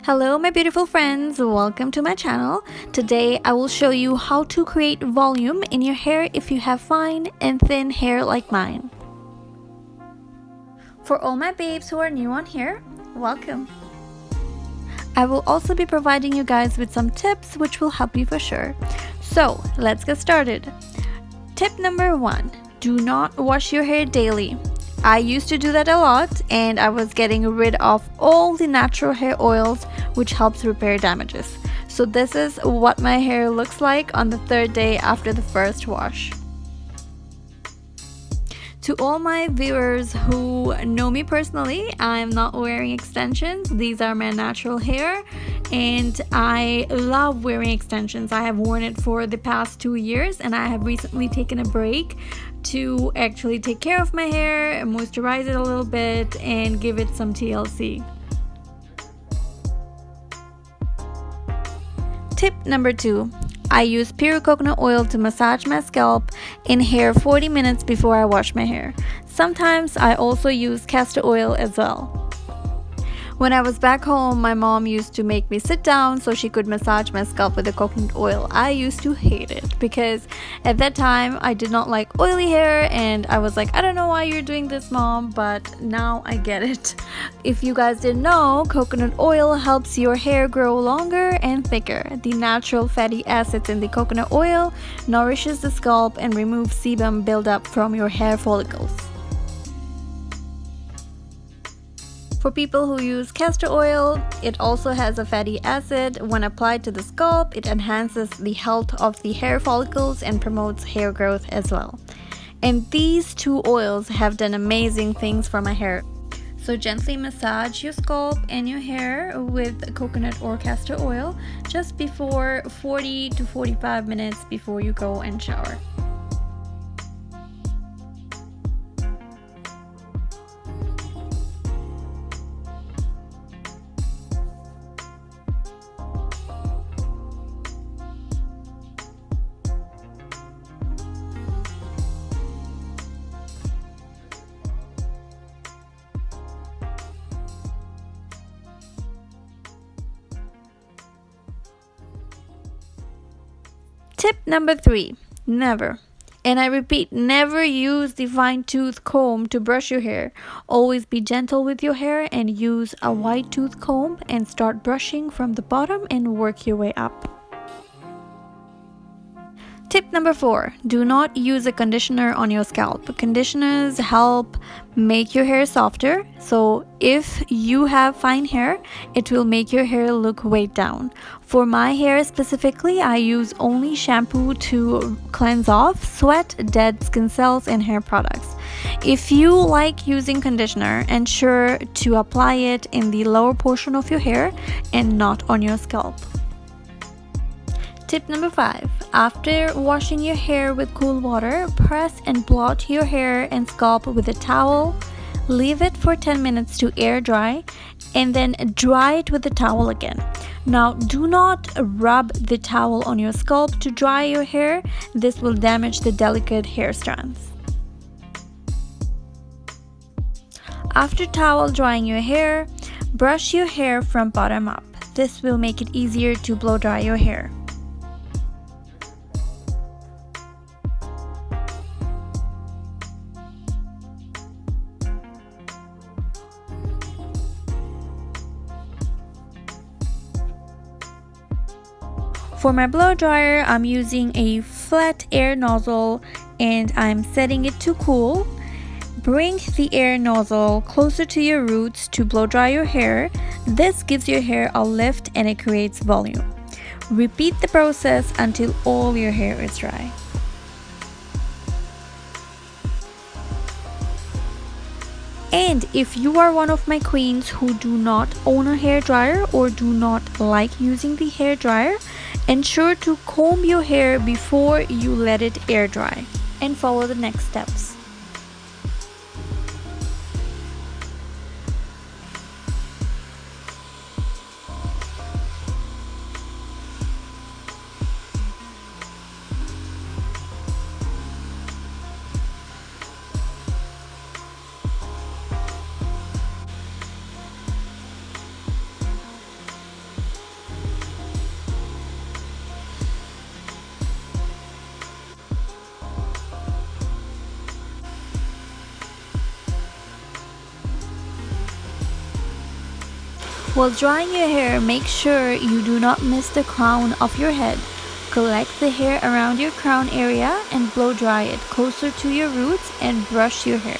Hello my beautiful friends, welcome to my channel. Today I will show you how to create volume in your hair if you have fine and thin hair like mine. For all my babes who are new on here, welcome. I will also be providing you guys with some tips which will help you for sure. So let's get started. Tip number 1, do not wash your hair daily. I used to do that a lot and I was getting rid of all the natural hair oils which helps repair damages. So this is what my hair looks like on the 3rd day after the first wash. To all my viewers who know me personally, I'm not wearing extensions. These are my natural hair and I love wearing extensions. I have worn it for the past 2 years and I have recently taken a break to actually take care of my hair, moisturize it a little bit and give it some TLC. Tip number 2. I use pure coconut oil to massage my scalp and hair 40 minutes before I wash my hair. Sometimes I also use castor oil as well. When I was back home, my mom used to make me sit down so she could massage my scalp with the coconut oil. I used to hate it because at that time I did not like oily hair and I was like, I don't know why you're doing this, mom, but now I get it. If you guys didn't know, coconut oil helps your hair grow longer and thicker. The natural fatty acids in the coconut oil nourishes the scalp and removes sebum buildup from your hair follicles. For people who use castor oil, it also has a fatty acid. When applied to the scalp, it enhances the health of the hair follicles and promotes hair growth as well. And these two oils have done amazing things for my hair. So gently massage your scalp and your hair with coconut or castor oil just before 40 to 45 minutes before you go and shower. Tip number 3, never, and I repeat, never use the fine tooth comb to brush your hair. Always be gentle with your hair and use a wide tooth comb and start brushing from the bottom and work your way up. Tip number 4, do not use a conditioner on your scalp. Conditioners help make your hair softer, so if you have fine hair, it will make your hair look weighed down. For my hair specifically, I use only shampoo to cleanse off sweat, dead skin cells, and hair products. If you like using conditioner, ensure to apply it in the lower portion of your hair and not on your scalp. Tip number 5. After washing your hair with cool water, press and blot your hair and scalp with a towel. Leave it for 10 minutes to air dry and then dry it with the towel again. Now do not rub the towel on your scalp to dry your hair. This will damage the delicate hair strands. After towel drying your hair, brush your hair from bottom up. This will make it easier to blow dry your hair. For my blow dryer, I'm using a flat air nozzle and I'm setting it to cool. Bring the air nozzle closer to your roots to blow dry your hair. This gives your hair a lift and it creates volume. Repeat the process until all your hair is dry. And if you are one of my queens who do not own a hair dryer or do not like using the hair dryer, ensure to comb your hair before you let it air dry and follow the next steps. While drying your hair, make sure you do not miss the crown of your head. Collect the hair around your crown area and blow dry it closer to your roots and brush your hair.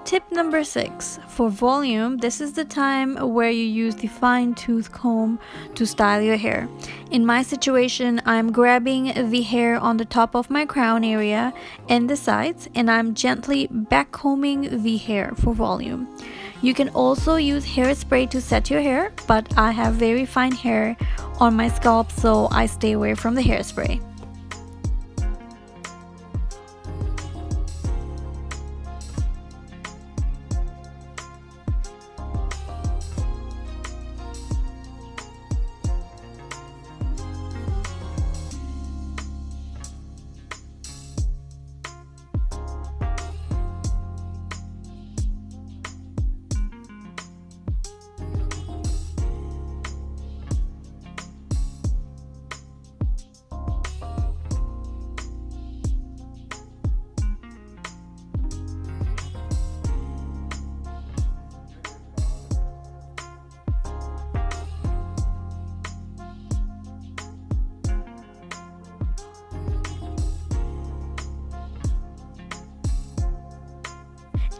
Tip number 6. For volume, this is the time where you use the fine tooth comb to style your hair. In my situation, I'm grabbing the hair on the top of my crown area and the sides, and I'm gently backcombing the hair for volume. You can also use hairspray to set your hair, but I have very fine hair on my scalp, so I stay away from the hairspray.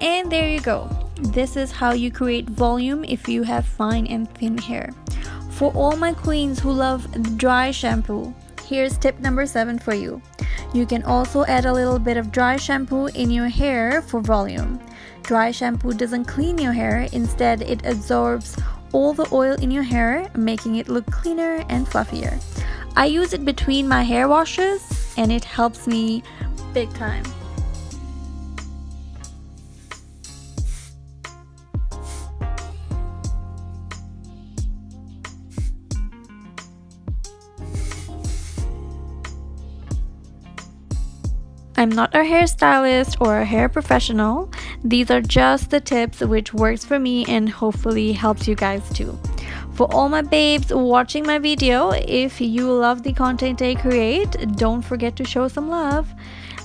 And there you go. This is how you create volume if you have fine and thin hair. For all my queens who love dry shampoo, here's tip number 7 for you. You can also add a little bit of dry shampoo in your hair for volume. Dry shampoo doesn't clean your hair, instead it absorbs all the oil in your hair, making it look cleaner and fluffier. I use it between my hair washes and it helps me big time. I'm not a hairstylist or a hair professional. These are just the tips which works for me and hopefully helps you guys too. For all my babes watching my video, if you love the content I create, don't forget to show some love.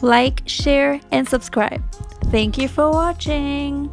Like, share, and subscribe. Thank you for watching.